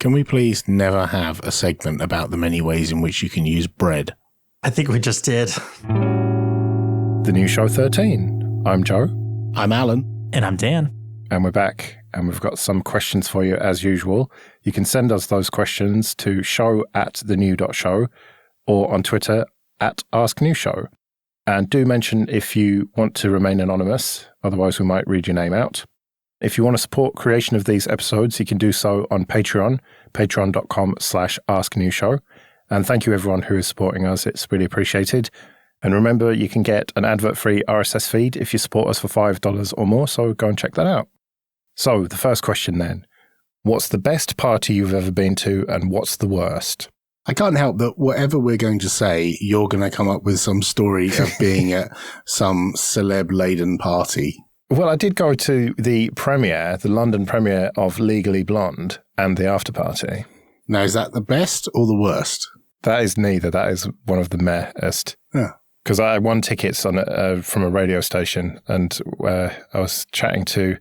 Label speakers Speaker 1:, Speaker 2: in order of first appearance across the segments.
Speaker 1: Can we please never have a segment about the many ways in which you can use bread?
Speaker 2: I think we just did.
Speaker 3: The new show 13. I'm Joe.
Speaker 1: I'm Alan.
Speaker 2: And I'm Dan.
Speaker 3: And we're back. And we've got some questions for you as usual. You can send us those questions to show@thenew.show or on Twitter @AskNewShow. And do mention if you want to remain anonymous, otherwise we might read your name out. If you want to support creation of these episodes, you can do so on Patreon, patreon.com/AskNewShow. And thank you everyone who is supporting us. It's really appreciated. And remember, you can get an advert-free RSS feed if you support us for $5 or more, so go and check that out. So, the first question then. What's the best party you've ever been to, and what's the worst?
Speaker 1: I can't help that whatever we're going to say, you're going to come up with some story of being at some celeb-laden party.
Speaker 3: Well, I did go to the London premiere of Legally Blonde and the after party.
Speaker 1: Now, is that the best or the worst?
Speaker 3: That is neither. That is one of the mehest.
Speaker 1: Yeah.
Speaker 3: Because I won tickets on from a radio station, and I was chatting to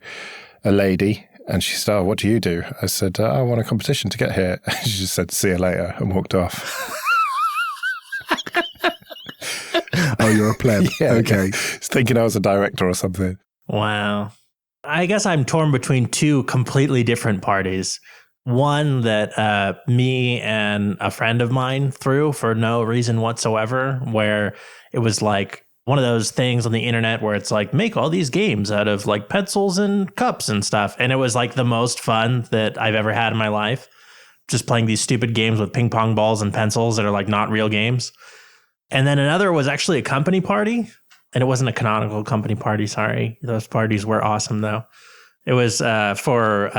Speaker 3: a lady, and she said, "Oh, what do you do?" I said, "I won a competition to get here." She just said, "See you later," and walked off.
Speaker 1: Oh, you're a pleb.
Speaker 3: Yeah,
Speaker 1: okay.
Speaker 3: Just thinking I was a director or something.
Speaker 2: Wow. I guess I'm torn between two completely different parties. One that me and a friend of mine threw for no reason whatsoever, where it was like one of those things on the internet where it's like, make all these games out of like pencils and cups and stuff. And it was like the most fun that I've ever had in my life. Just playing these stupid games with ping pong balls and pencils that are like not real games. And then another was actually a company party. And it wasn't a canonical company party, sorry. Those parties were awesome, though. It was for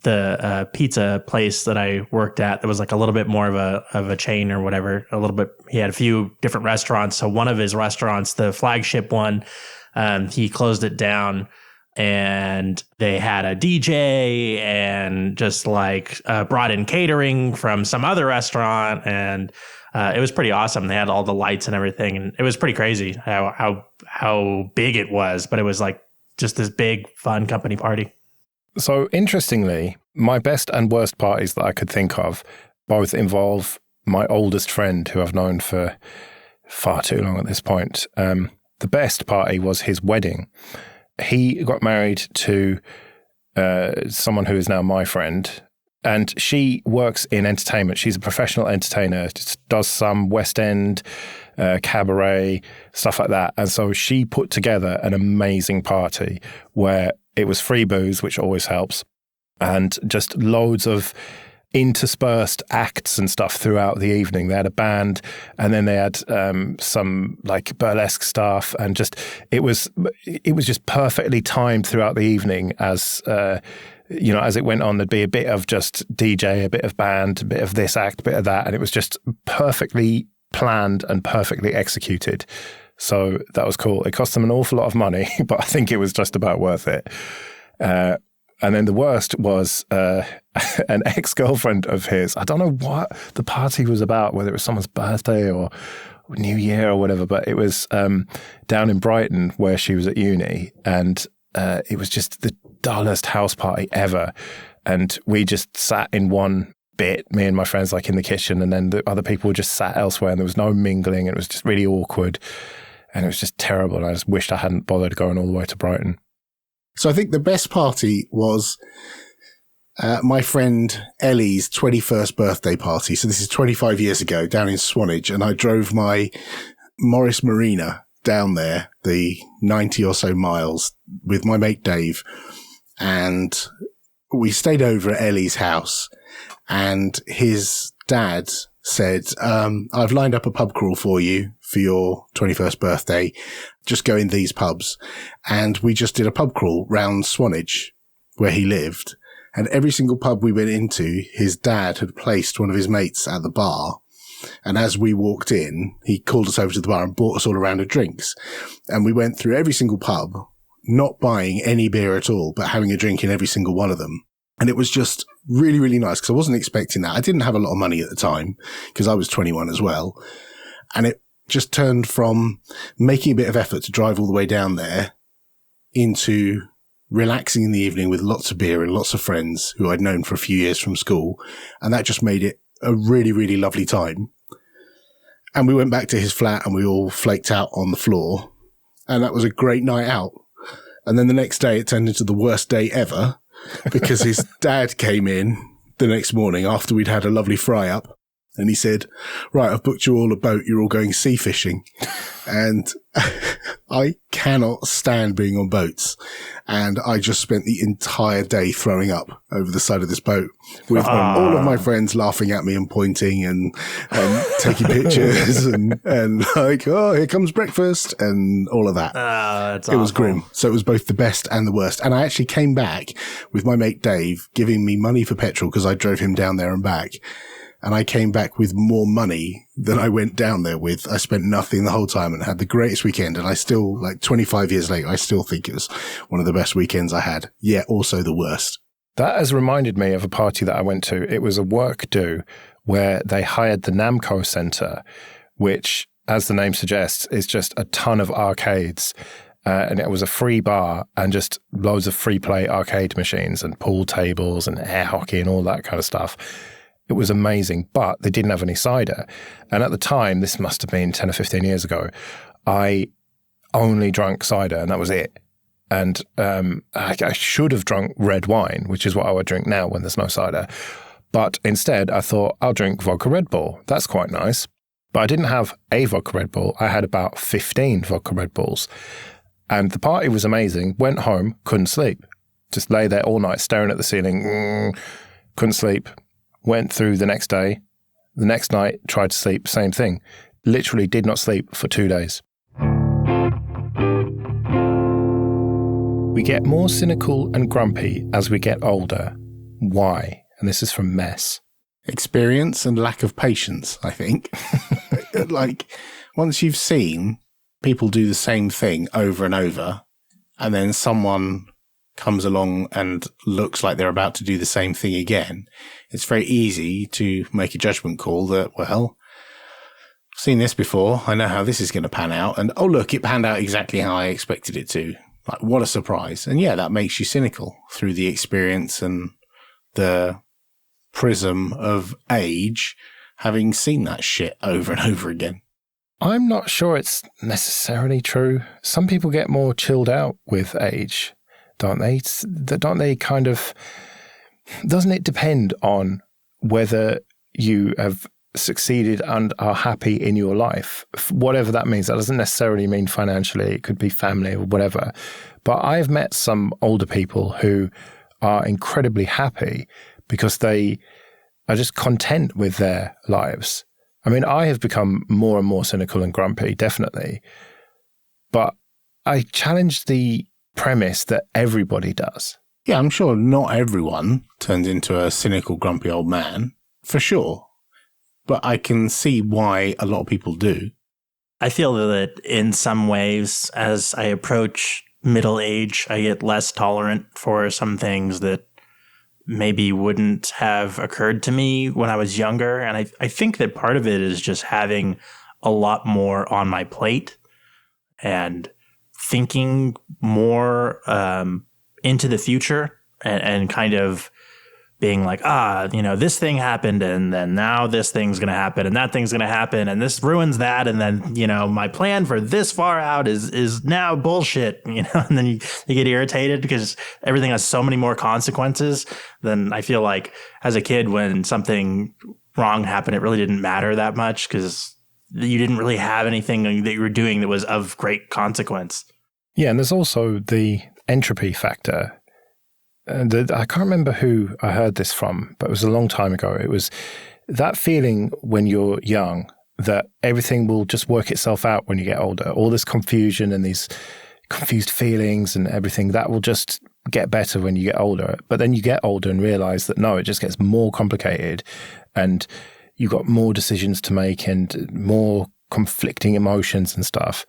Speaker 2: the pizza place that I worked at. There was like a little bit more of a chain or whatever. A little bit. He had a few different restaurants. So one of his restaurants, the flagship one, he closed it down. And they had a DJ and just like brought in catering from some other restaurant, and it was pretty awesome. They had all the lights and everything, and it was pretty crazy how big it was. But it was like just this big fun company party.
Speaker 3: So interestingly, my best and worst parties that I could think of both involve my oldest friend, who I've known for far too long at this point. The best party was his wedding. He got married to someone who is now my friend, and she works in entertainment. She's a professional entertainer, does some West End, cabaret, stuff like that. And so she put together an amazing party where it was free booze, which always helps, and just loads of interspersed acts and stuff throughout the evening. They had a band, and then they had some like burlesque stuff, and just it was just perfectly timed throughout the evening. As as it went on, there'd be a bit of just DJ, a bit of band, a bit of this act, a bit of that, and it was just perfectly planned and perfectly executed. So that was cool. It cost them an awful lot of money, but I think it was just about worth it. And then the worst was an ex-girlfriend of his. I don't know what the party was about, whether it was someone's birthday or New Year or whatever, but it was down in Brighton where she was at uni, and it was just the dullest house party ever. And we just sat in one bit, me and my friends, like in the kitchen, and then the other people just sat elsewhere, and there was no mingling, and it was just really awkward, and it was just terrible. And I just wished I hadn't bothered going all the way to Brighton.
Speaker 1: So I think the best party was my friend Ellie's 21st birthday party. So this is 25 years ago down in Swanage, and I drove my Morris Marina down there, the 90 or so miles, with my mate Dave. And we stayed over at Ellie's house, and his dad said, I've lined up a pub crawl for you for your 21st birthday. Just go in these pubs. And we just did a pub crawl round Swanage where he lived. And every single pub we went into, his dad had placed one of his mates at the bar. And as we walked in, he called us over to the bar and bought us all a round of drinks. And we went through every single pub, not buying any beer at all, but having a drink in every single one of them. And it was just really, really nice, because I wasn't expecting that. I didn't have a lot of money at the time because I was 21 as well. And it just turned from making a bit of effort to drive all the way down there into relaxing in the evening with lots of beer and lots of friends who I'd known for a few years from school. And that just made it a really, really lovely time. And we went back to his flat and we all flaked out on the floor. And that was a great night out. And then the next day it turned into the worst day ever because his dad came in the next morning after we'd had a lovely fry up. And he said, right, I've booked you all a boat. You're all going sea fishing. And I cannot stand being on boats. And I just spent the entire day throwing up over the side of this boat with all of my friends laughing at me and pointing and taking pictures and like, oh, here comes breakfast and all of that.
Speaker 2: That's
Speaker 1: it was grim. So it was both the best and the worst. And I actually came back with my mate Dave giving me money for petrol because I drove him down there and back. And I came back with more money than I went down there with. I spent nothing the whole time and had the greatest weekend. And I still, like 25 years later, I still think it was one of the best weekends I had. Yet also the worst.
Speaker 3: That has reminded me of a party that I went to. It was a work do where they hired the Namco Center, which, as the name suggests, is just a ton of arcades. And it was a free bar and just loads of free play arcade machines and pool tables and air hockey and all that kind of stuff. It was amazing, but they didn't have any cider. And at the time, this must have been 10 or 15 years ago, I only drank cider and that was it. And I should have drunk red wine, which is what I would drink now when there's no cider. But instead, I thought, I'll drink vodka Red Bull. That's quite nice. But I didn't have a vodka Red Bull. I had about 15 vodka Red Bulls. And the party was amazing. Went home, couldn't sleep. Just lay there all night staring at the ceiling. Couldn't sleep. Went through the next day. The next night, tried to sleep, same thing. Literally did not sleep for 2 days. We get more cynical and grumpy as we get older. Why? And this is from Mess.
Speaker 1: Experience and lack of patience, I think. Like, once you've seen people do the same thing over and over, and then someone comes along and looks like they're about to do the same thing again, it's very easy to make a judgment call that, well, I've seen this before. I know how this is going to pan out. And, oh, look, it panned out exactly how I expected it to. Like, what a surprise. And yeah, that makes you cynical through the experience and the prism of age, having seen that shit over and over again.
Speaker 3: I'm not sure it's necessarily true. Some people get more chilled out with age, don't they? Don't they kind of... Doesn't it depend on whether you have succeeded and are happy in your life? Whatever that means. That doesn't necessarily mean financially. It could be family or whatever. But I've met some older people who are incredibly happy because they are just content with their lives. I mean, I have become more and more cynical and grumpy, definitely. But I challenge the premise that everybody does.
Speaker 1: Yeah, I'm sure not everyone turns into a cynical, grumpy old man, for sure. But I can see why a lot of people do.
Speaker 2: I feel that in some ways, as I approach middle age, I get less tolerant for some things that maybe wouldn't have occurred to me when I was younger. And I think that part of it is just having a lot more on my plate and thinking more into the future and kind of being like, this thing happened and then now this thing's going to happen and that thing's going to happen and this ruins that. And then, my plan for this far out is now bullshit, and then you get irritated because everything has so many more consequences. Then I feel like as a kid, when something wrong happened, it really didn't matter that much because you didn't really have anything that you were doing that was of great consequence.
Speaker 3: Yeah. And there's also the entropy factor. I can't remember who I heard this from, but it was a long time ago. It was that feeling when you're young that everything will just work itself out when you get older. All this confusion and these confused feelings and everything, that will just get better when you get older. But then you get older and realize that no, it just gets more complicated and you've got more decisions to make and more conflicting emotions and stuff.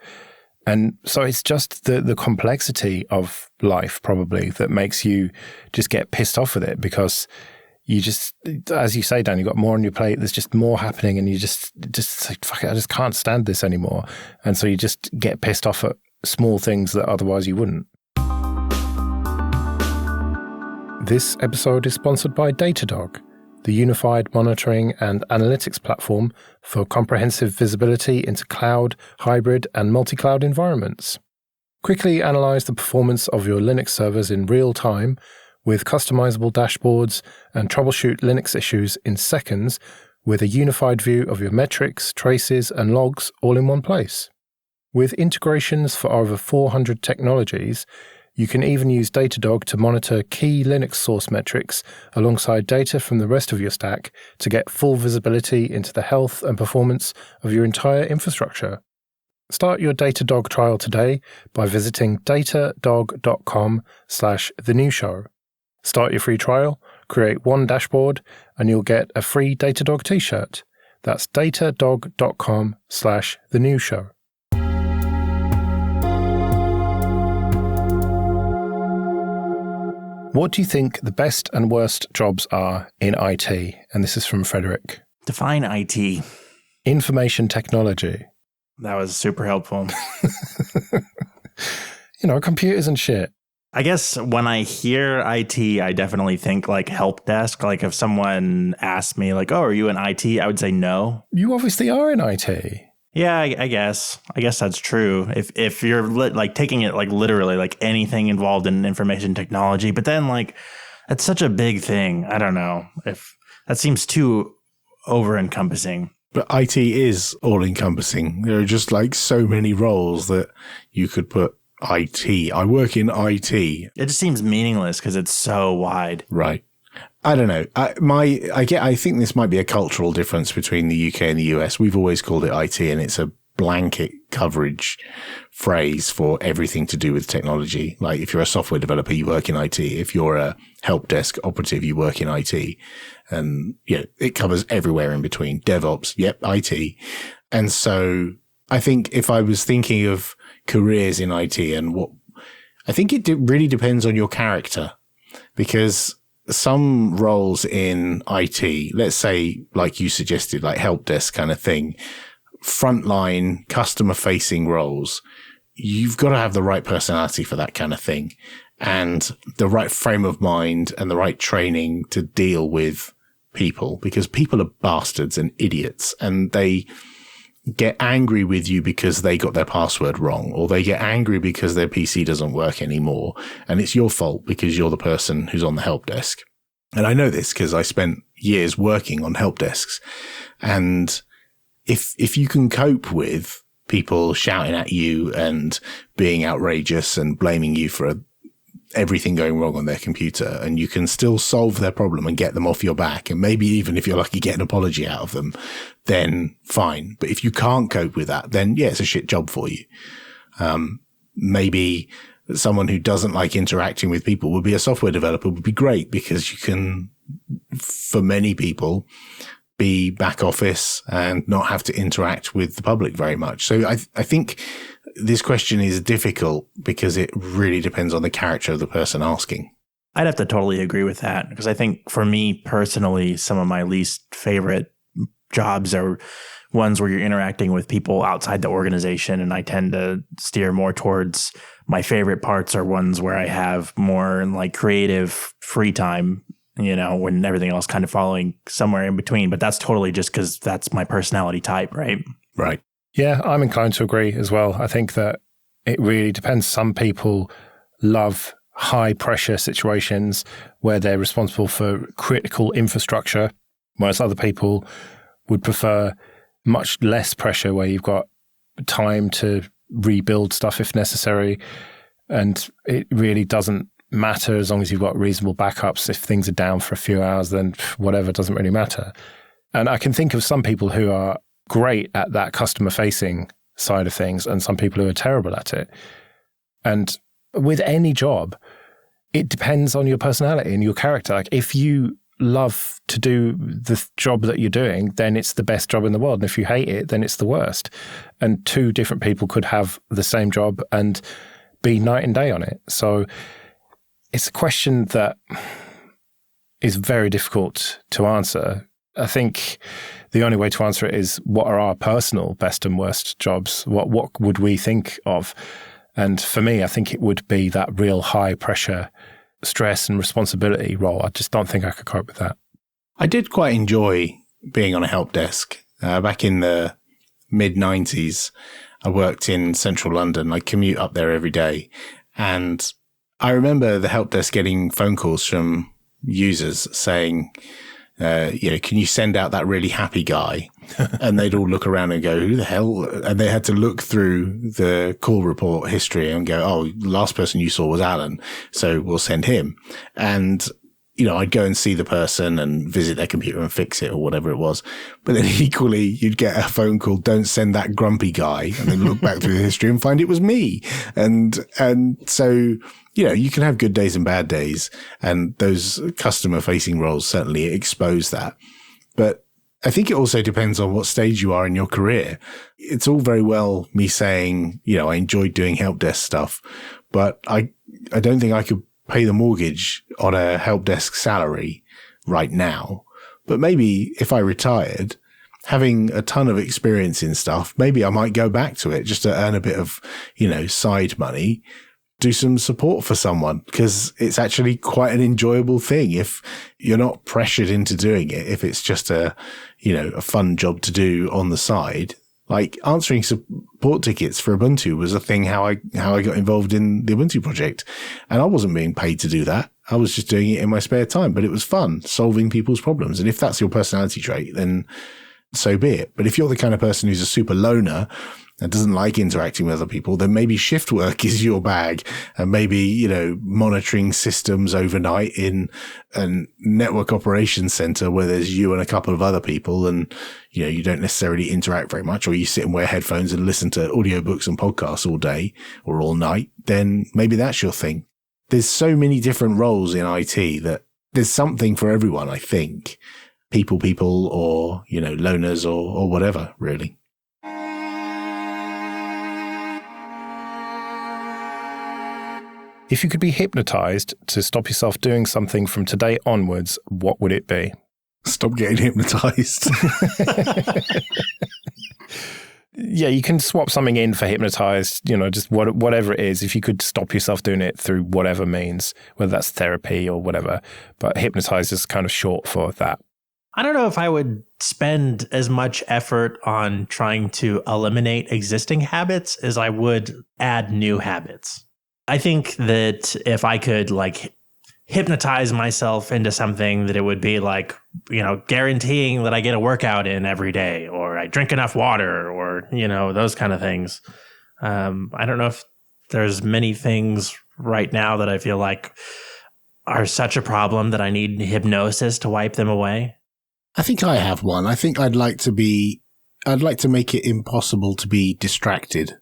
Speaker 3: And so it's just the complexity of life probably that makes you just get pissed off with it because you just, as you say, Dan, you've got more on your plate. There's just more happening and you just like, fuck it, I just can't stand this anymore. And so you just get pissed off at small things that otherwise you wouldn't. This episode is sponsored by Datadog, the unified monitoring and analytics platform for comprehensive visibility into cloud, hybrid, and multi-cloud environments. Quickly analyze the performance of your Linux servers in real time with customizable dashboards and troubleshoot Linux issues in seconds with a unified view of your metrics, traces, and logs all in one place. With integrations for over 400 technologies, you can even use Datadog to monitor key Linux source metrics alongside data from the rest of your stack to get full visibility into the health and performance of your entire infrastructure. Start your Datadog trial today by visiting datadog.com/thenewshow. Start your free trial, create one dashboard, and you'll get a free Datadog t-shirt. That's datadog.com/thenewshow. What do you think the best and worst jobs are in IT? And this is from Frederick.
Speaker 2: Define IT.
Speaker 3: Information technology.
Speaker 2: That was super helpful.
Speaker 3: Computers and shit.
Speaker 2: I guess when I hear IT, I definitely think like help desk. Like if someone asked me like, oh, are you in IT? I would say no.
Speaker 3: You obviously are in IT.
Speaker 2: Yeah, I guess that's true. If you're like taking it like literally, like anything involved in information technology, but then like that's such a big thing. I don't know if that seems too over encompassing.
Speaker 1: But IT is all encompassing. There are just like so many roles that you could put IT. I work in IT.
Speaker 2: It just seems meaningless because it's so wide.
Speaker 1: Right. I don't know. I think this might be a cultural difference between the UK and the US. We've always called it IT, and it's a blanket coverage phrase for everything to do with technology. Like if you're a software developer, you work in IT. If you're a help desk operative, you work in IT. And it covers everywhere in between. DevOps, yep, IT. And so I think if I was thinking of careers in IT I think it really depends on your character, because some roles in IT, let's say, like you suggested, like help desk kind of thing, frontline customer facing roles, you've got to have the right personality for that kind of thing and the right frame of mind and the right training to deal with people, because people are bastards and idiots, and they get angry with you because they got their password wrong, or they get angry because their PC doesn't work anymore. And it's your fault because you're the person who's on the help desk. And I know this because I spent years working on help desks. And if you can cope with people shouting at you and being outrageous and blaming you for everything going wrong on their computer, and you can still solve their problem and get them off your back, and maybe even if you're lucky get an apology out of them, then fine. But if you can't cope with that, then it's a shit job for you. Maybe someone who doesn't like interacting with people would be a software developer, would be great, because you can, for many people, be back office and not have to interact with the public very much. So I think this question is difficult because it really depends on the character of the person asking.
Speaker 2: I'd have to totally agree with that, because I think for me personally, some of my least favorite jobs are ones where you're interacting with people outside the organization. And I tend to steer more towards my favorite parts are ones where I have more like creative free time, when everything else kind of following somewhere in between. But that's totally just because that's my personality type, right?
Speaker 1: Right.
Speaker 3: Yeah, I'm inclined to agree as well. I think that it really depends. Some people love high pressure situations where they're responsible for critical infrastructure, whereas other people would prefer much less pressure where you've got time to rebuild stuff if necessary. And it really doesn't matter as long as you've got reasonable backups. If things are down for a few hours, then whatever, doesn't really matter. And I can think of some people who are great at that customer facing side of things and some people who are terrible at it. And with any job, it depends on your personality and your character. Like if you love to do the job that you're doing, then it's the best job in the world. And if you hate it, then it's the worst. And two different people could have the same job and be night and day on it. So it's a question that is very difficult to answer. I think the only way to answer it is, what are our personal best and worst jobs? What would we think of? And for me, I think it would be that real high pressure stress and responsibility role. I just don't think I could cope with that.
Speaker 1: I did quite enjoy being on a help desk. Back in the mid-90s, I worked in central London. I commute up there every day. And I remember the help desk getting phone calls from users saying, can you send out that really happy guy? And they'd all look around and go, who the hell? And they had to look through the call report history and go, oh, the last person you saw was Alan, so we'll send him. And I'd go and see the person and visit their computer and fix it or whatever it was. But then equally, you'd get a phone call, don't send that grumpy guy. And then look back through the history and find it was me. And so, you can have good days and bad days. And those customer facing roles certainly expose that. But I think it also depends on what stage you are in your career. It's all very well me saying, I enjoyed doing help desk stuff, but I don't think I could pay the mortgage on a help desk salary right now. But maybe if I retired, having a ton of experience in stuff, maybe I might go back to it just to earn a bit of, side money, do some support for someone, because it's actually quite an enjoyable thing if you're not pressured into doing it. If it's just a fun job to do on the side. Like answering support tickets for Ubuntu was a thing how I got involved in the Ubuntu project. And I wasn't being paid to do that. I was just doing it in my spare time, but it was fun solving people's problems. And if that's your personality trait, then so be it. But if you're the kind of person who's a super loner and doesn't like interacting with other people, then maybe shift work is your bag, and maybe, monitoring systems overnight in a network operations center where there's you and a couple of other people and, you don't necessarily interact very much, or you sit and wear headphones and listen to audiobooks and podcasts all day or all night, then maybe that's your thing. There's so many different roles in IT that there's something for everyone, I think. People, or, loners or whatever, really.
Speaker 3: If you could be hypnotized to stop yourself doing something from today onwards, what would it be?
Speaker 1: Stop getting hypnotized.
Speaker 3: Yeah, you can swap something in for hypnotized, just whatever it is. If you could stop yourself doing it through whatever means, whether that's therapy or whatever. But hypnotized is kind of short for that.
Speaker 2: I don't know if I would spend as much effort on trying to eliminate existing habits as I would add new habits. I think that if I could hypnotize myself into something, that it would be guaranteeing that I get a workout in every day, or I drink enough water, or, those kind of things. I don't know if there's many things right now that I feel like are such a problem that I need hypnosis to wipe them away.
Speaker 1: I think I have one. I think I'd like to make it impossible to be distracted.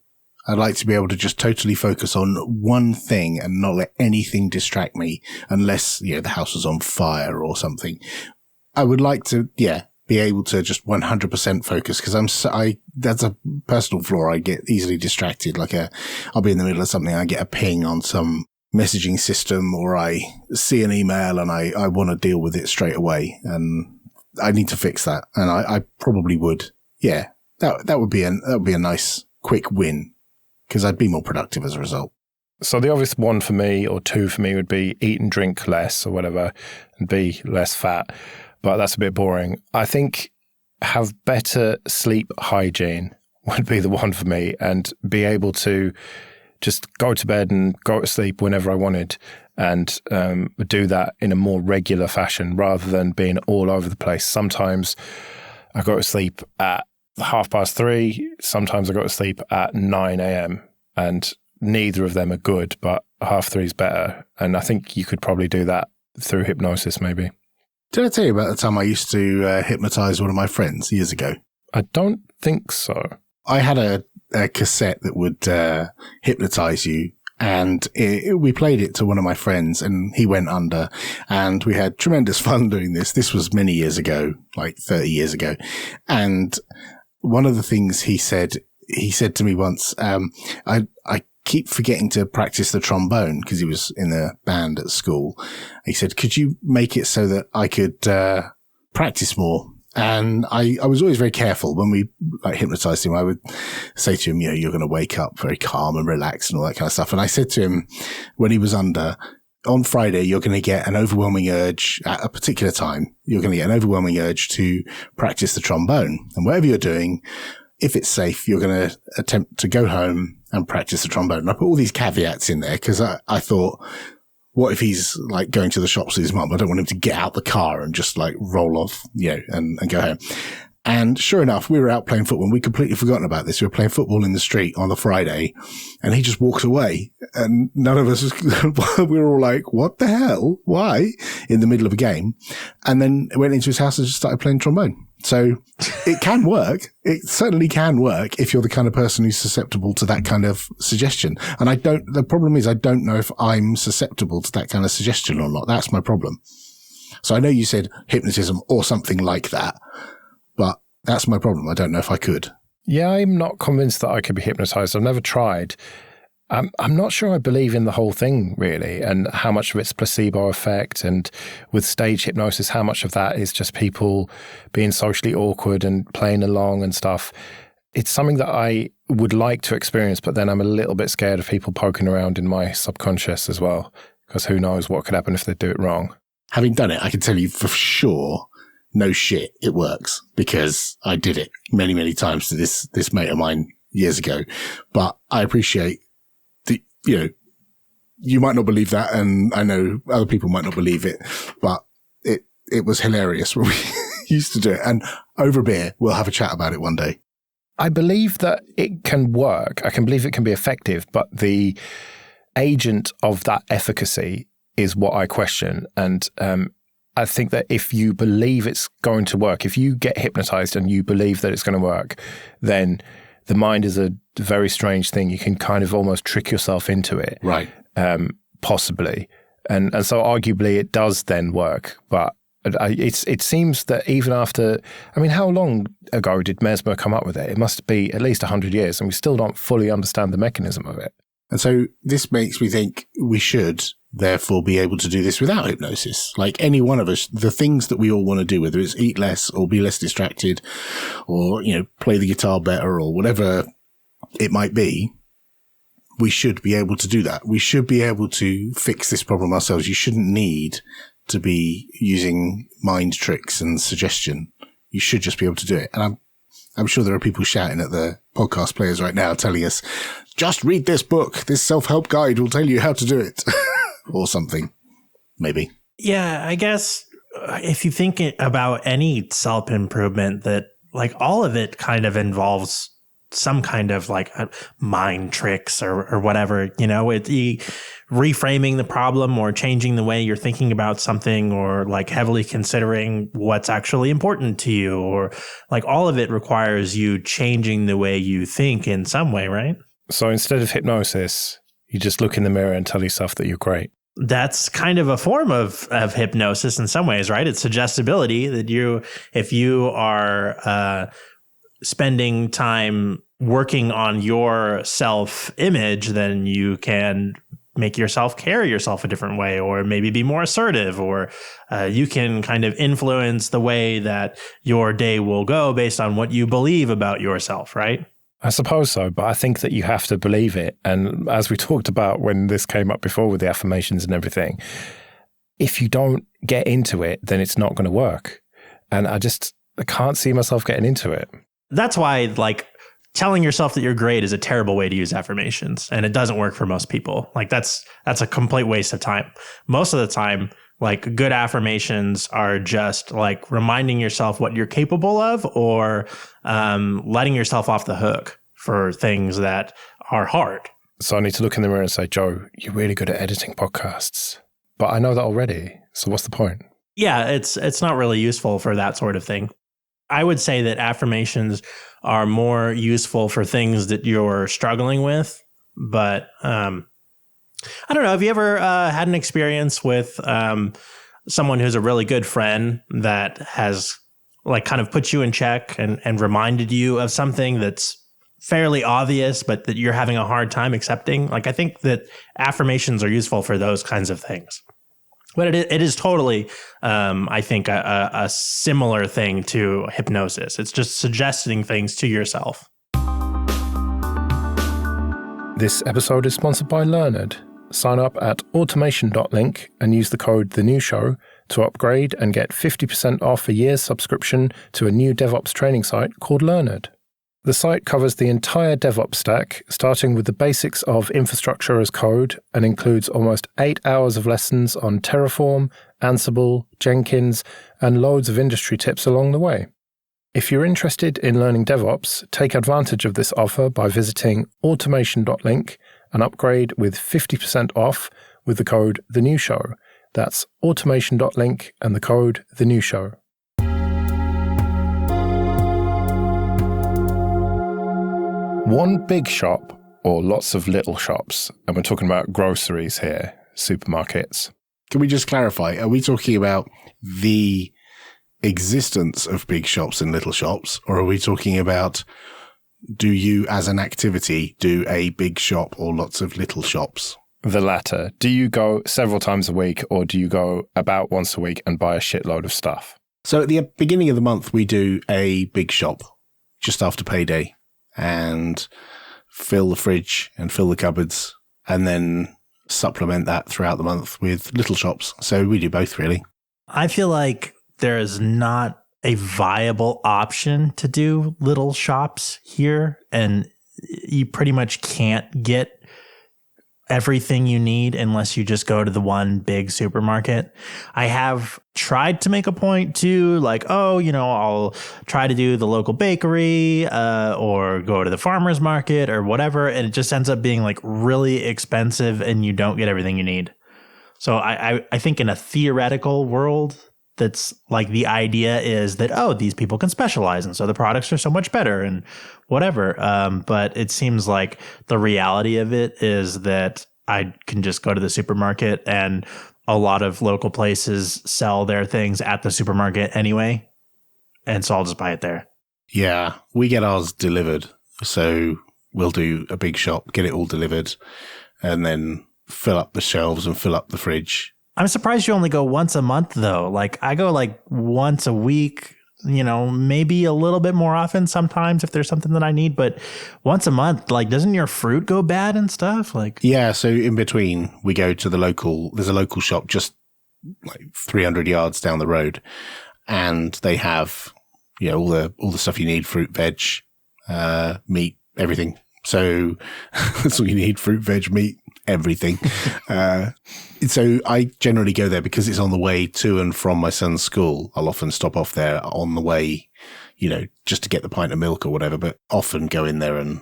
Speaker 1: I'd like to be able to just totally focus on one thing and not let anything distract me unless, the house was on fire or something. I would like to, be able to just 100% focus, because that's a personal flaw. I get easily distracted. I'll be in the middle of something, I get a ping on some messaging system, or I see an email and I want to deal with it straight away. And I need to fix that. And I probably would. Yeah. That would be a nice quick win, because I'd be more productive as a result.
Speaker 3: So the obvious one for me, or two for me, would be eat and drink less or whatever, and be less fat. But that's a bit boring. I think have better sleep hygiene would be the one for me, and be able to just go to bed and go to sleep whenever I wanted, and do that in a more regular fashion rather than being all over the place. Sometimes I go to sleep at 3:30. Sometimes I go to sleep at 9 a.m. and neither of them are good, but 3:30 is better. And I think you could probably do that through hypnosis, maybe.
Speaker 1: Did I tell you about the time I used to hypnotize one of my friends years ago?
Speaker 3: I don't think so.
Speaker 1: I had a cassette that would hypnotize you, and we played it to one of my friends, and he went under, and we had tremendous fun doing this. This was many years ago, 30 years ago. And one of the things he said to me once, I keep forgetting to practice the trombone, because he was in the band at school. He said, could you make it so that I could practice more? And I was always very careful when we hypnotized him. I would say to him, you're going to wake up very calm and relaxed and all that kind of stuff. And I said to him when he was under, on Friday, you're going to get an overwhelming urge at a particular time. You're going to get an overwhelming urge to practice the trombone. And whatever you're doing, if it's safe, you're going to attempt to go home and practice the trombone. And I put all these caveats in there because I thought, what if he's like going to the shops with his mum? I don't want him to get out the car and just like roll off, and go home. And sure enough, we were out playing football and we'd completely forgotten about this. We were playing football in the street on the Friday and he just walks away and none of us, we were all like, what the hell? Why? In the middle of a game. And then went into his house and just started playing trombone. So it can work. It certainly can work if you're the kind of person who's susceptible to that kind of suggestion. And the problem is I don't know if I'm susceptible to that kind of suggestion or not. That's my problem. So I know you said hypnotism or something like that, but that's my problem. I don't know if I could.
Speaker 3: Yeah, I'm not convinced that I could be hypnotized. I've never tried. I'm not sure I believe in the whole thing, really, and how much of it's placebo effect. And with stage hypnosis, how much of that is just people being socially awkward and playing along and stuff. It's something that I would like to experience, but then I'm a little bit scared of people poking around in my subconscious as well, because who knows what could happen if they do it wrong.
Speaker 1: Having done it, I can tell you for sure, no shit, it works, because I did it many, many times to this mate of mine years ago. But I appreciate you might not believe that, and I know other people might not believe it, but it was hilarious when we used to do it. And over a beer, we'll have a chat about it one day.
Speaker 3: I believe that it can work. I can believe it can be effective, but the agent of that efficacy is what I question. And I think that if you believe it's going to work, if you get hypnotized and you believe that it's going to work, then the mind is a very strange thing. You can kind of almost trick yourself into it.
Speaker 1: Right.
Speaker 3: Possibly. And so arguably it does then work. But it seems that even after, how long ago did Mesmer come up with it? It must be at least 100 years, and we still don't fully understand the mechanism of it.
Speaker 1: And so this makes me think we should therefore be able to do this without hypnosis. Like any one of us, the things that we all want to do, whether it's eat less or be less distracted or, play the guitar better or whatever it might be, we should be able to do that. We should be able to fix this problem ourselves. You shouldn't need to be using mind tricks and suggestion. You should just be able to do it. And I'm sure there are people shouting at the podcast players right now telling us, just read this book. This self-help guide will tell you how to do it. Or something, maybe.
Speaker 2: Yeah, I guess if you think about any self-improvement, that like all of it kind of involves some kind of like mind tricks or whatever, reframing the problem or changing the way you're thinking about something, or like heavily considering what's actually important to you, or like all of it requires you changing the way you think in some way, right?
Speaker 3: So instead of hypnosis, you just look in the mirror and tell yourself that you're great.
Speaker 2: That's kind of a form of hypnosis in some ways, right? It's suggestibility that if you are spending time working on your self-image, then you can make yourself carry yourself a different way, or maybe be more assertive, or you can kind of influence the way that your day will go based on what you believe about yourself, right?
Speaker 3: I suppose so, but I think that you have to believe it. And as we talked about when this came up before with the affirmations and everything, if you don't get into it, then it's not going to work. And I can't see myself getting into it.
Speaker 2: That's why, like, telling yourself that you're great is a terrible way to use affirmations, and it doesn't work for most people. Like, that's a complete waste of time. Most of the time, like, good affirmations are just like reminding yourself what you're capable of, or letting yourself off the hook for things that are hard.
Speaker 3: So I need to look in the mirror and say, Joe, you're really good at editing podcasts. But I know that already. So what's the point?
Speaker 2: Yeah, it's not really useful for that sort of thing. I would say that affirmations are more useful for things that you're struggling with. But I don't know. Have you ever had an experience with someone who's a really good friend that has like kind of put you in check and reminded you of something that's fairly obvious, but that you're having a hard time accepting? Like, I think that affirmations are useful for those kinds of things. But it is totally, I think, a similar thing to hypnosis. It's just suggesting things to yourself.
Speaker 3: This episode is sponsored by Learned. sign up at automation.link and use the code TheNewShow to upgrade and get 50% off a year's subscription to a new DevOps training site called Learned. The site covers the entire DevOps stack, starting with the basics of infrastructure as code, and includes almost 8 hours of lessons on Terraform, Ansible, Jenkins, and loads of industry tips along the way. If you're interested in learning DevOps, take advantage of this offer by visiting automation.link and upgrade with 50% off with the code TheNewShow. That's automation.link and the code TheNewShow. One big shop or lots of little shops, and we're talking about groceries here, supermarkets.
Speaker 1: Can we just clarify? Are we talking about the existence of big shops and little shops, or are we talking about, do you as an activity do a big shop or lots of little shops?
Speaker 3: The latter. Do you go several times a week, or do you go about once a week and buy a shitload of stuff?
Speaker 1: So at the beginning of the month, we do a big shop just after payday and fill the fridge and fill the cupboards, and then supplement that throughout the month with little shops. So we do both, really.
Speaker 2: I feel like there is not a viable option to do little shops here, and you pretty much can't get everything you need unless you just go to the one big supermarket. I have tried to make a point to I'll try to do the local bakery or go to the farmer's market or whatever, and it just ends up being like really expensive and you don't get everything you need. So I think in a theoretical world, that's like the idea is that, these people can specialize, and so the products are so much better and whatever. But it seems like the reality of it is that I can just go to the supermarket, and a lot of local places sell their things at the supermarket anyway. And so I'll just buy it there.
Speaker 1: Yeah, we get ours delivered. So we'll do a big shop, get it all delivered, and then fill up the shelves and fill up the fridge.
Speaker 2: I'm surprised you only go once a month, though. Like, I go like once a week, maybe a little bit more often sometimes if there's something that I need. But once a month, like, doesn't your fruit go bad and stuff? Like,
Speaker 1: yeah. So in between, we go to there's a local shop just like 300 yards down the road, and they have, all the stuff you need, fruit, veg, meat, everything. So that's all you need: fruit, veg, meat, everything. So I generally go there because it's on the way to and from my son's school. I'll often stop off there on the way, just to get the pint of milk or whatever, but often go in there and,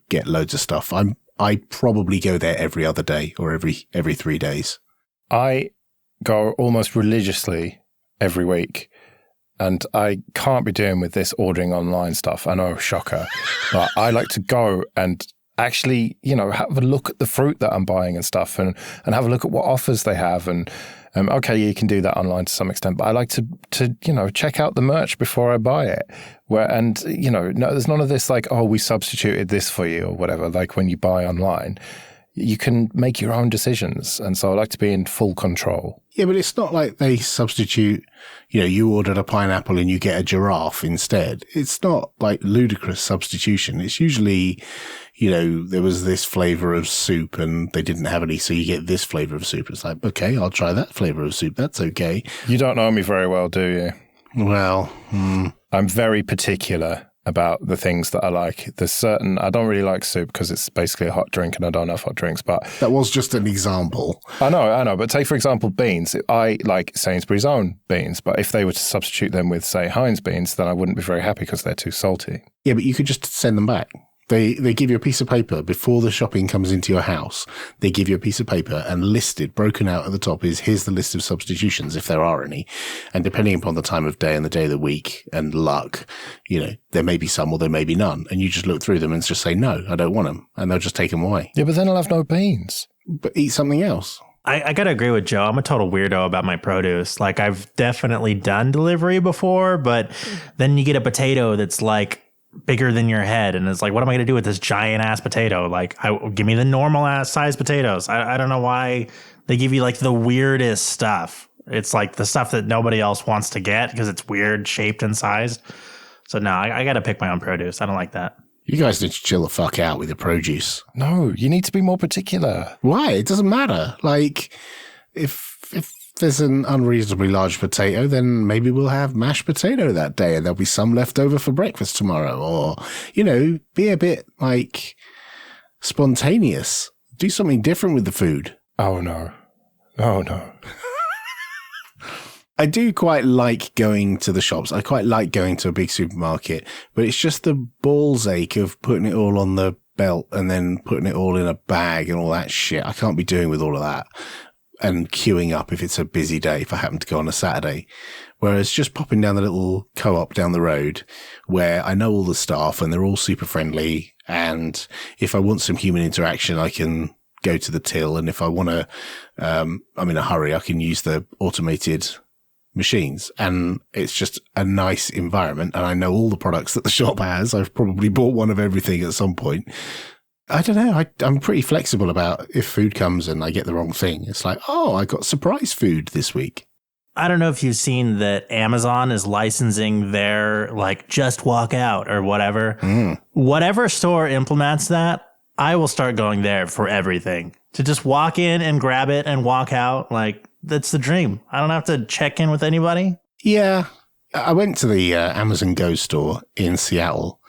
Speaker 1: get loads of stuff. I probably go there every other day or every 3 days.
Speaker 3: I go almost religiously every week. And I can't be doing with this ordering online stuff. I know, shocker. But I like to go and actually, have a look at the fruit that I'm buying and stuff, and have a look at what offers they have. And okay, you can do that online to some extent, but I like to check out the merch before I buy it. There's none of this like, oh, we substituted this for you or whatever. Like when you buy online, you can make your own decisions. And so I like to be in full control.
Speaker 1: Yeah, but it's not like they substitute, you ordered a pineapple and you get a giraffe instead. It's not like ludicrous substitution. It's usually, there was this flavor of soup and they didn't have any, so you get this flavor of soup. It's like, okay, I'll try that flavor of soup. That's okay.
Speaker 3: You don't know me very well, do you?
Speaker 1: Well,
Speaker 3: I'm very particular about the things that I like. I don't really like soup because it's basically a hot drink and I don't have hot drinks, but...
Speaker 1: That was just an example.
Speaker 3: I know. But take, for example, beans. I like Sainsbury's own beans, but if they were to substitute them with, say, Heinz beans, then I wouldn't be very happy because they're too salty.
Speaker 1: Yeah, but you could just send them back. They give you a piece of paper before the shopping comes into your house. They give you a piece of paper and broken out at the top here's the list of substitutions, if there are any. And depending upon the time of day and the day of the week and luck, there may be some or there may be none. And you just look through them and just say, no, I don't want them. And they'll just take them away.
Speaker 3: Yeah, but then I'll have no beans.
Speaker 1: But eat something else.
Speaker 2: I got to agree with Joe. I'm a total weirdo about my produce. Like, I've definitely done delivery before, but then you get a potato that's like bigger than your head, and it's like, what am I going to do with this giant ass potato? Like, give me the normal ass size potatoes. I don't know why they give you like the weirdest stuff. It's like the stuff that nobody else wants to get because it's weird shaped and sized. So no, I got to pick my own produce. I don't like that.
Speaker 1: You guys need to chill the fuck out with your produce.
Speaker 3: No, you need to be more particular.
Speaker 1: Why? It doesn't matter. Like, if there's an unreasonably large potato, then maybe we'll have mashed potato that day and there'll be some left over for breakfast tomorrow. Or, be a bit, like, spontaneous. Do something different with the food.
Speaker 3: Oh, no. Oh, no.
Speaker 1: I do quite like going to the shops. I quite like going to a big supermarket, but it's just the balls ache of putting it all on the belt and then putting it all in a bag and all that shit. I can't be doing with all of that and queuing up if it's a busy day, if I happen to go on a Saturday. Whereas just popping down the little co-op down the road where I know all the staff and they're all super friendly. And if I want some human interaction, I can go to the till. And if I want to, I'm in a hurry, I can use the automated machines, and it's just a nice environment. And I know all the products that the shop has. I've probably bought one of everything at some point. I don't know. I'm pretty flexible about if food comes and I get the wrong thing. It's like, oh, I got surprise food this week.
Speaker 2: I don't know if you've seen that Amazon is licensing their like just walk out or whatever. Whatever store implements that, I will start going there for everything. To just walk in and grab it and walk out, like, that's the dream. I don't have to check in with anybody.
Speaker 1: Yeah. I went to the Amazon Go store in Seattle,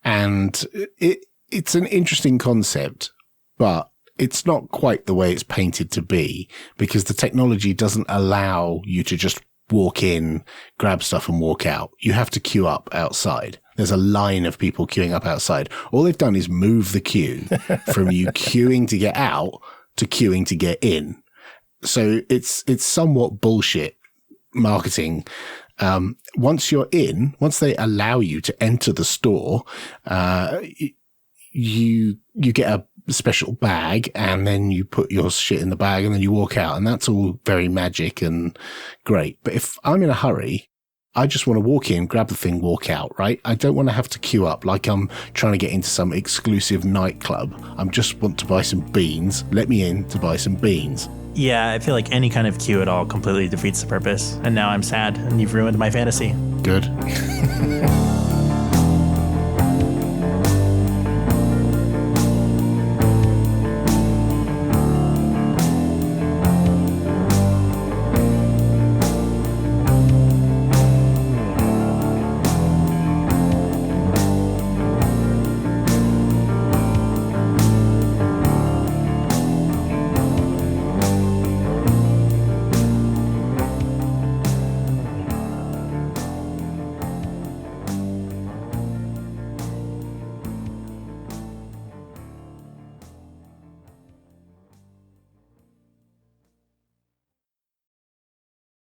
Speaker 1: and it's an interesting concept, but it's not quite the way it's painted to be, because the technology doesn't allow you to just walk in, grab stuff and walk out. You have to queue up outside. There's a line of people queuing up outside. All they've done is move the queue from you queuing to get out to queuing to get in. So it's somewhat bullshit marketing. Once you're in, once they allow you to enter the store, you get a special bag, and then you put your shit in the bag and then you walk out, and that's all very magic and great. But if I'm in a hurry, I just want to walk in, grab the thing, walk out, right? I don't want to have to queue up like I'm trying to get into some exclusive nightclub. I just want to buy some beans. Let me in to buy some beans.
Speaker 2: Yeah, I feel like any kind of queue at all completely defeats the purpose. And now I'm sad, and you've ruined my fantasy.
Speaker 1: Good.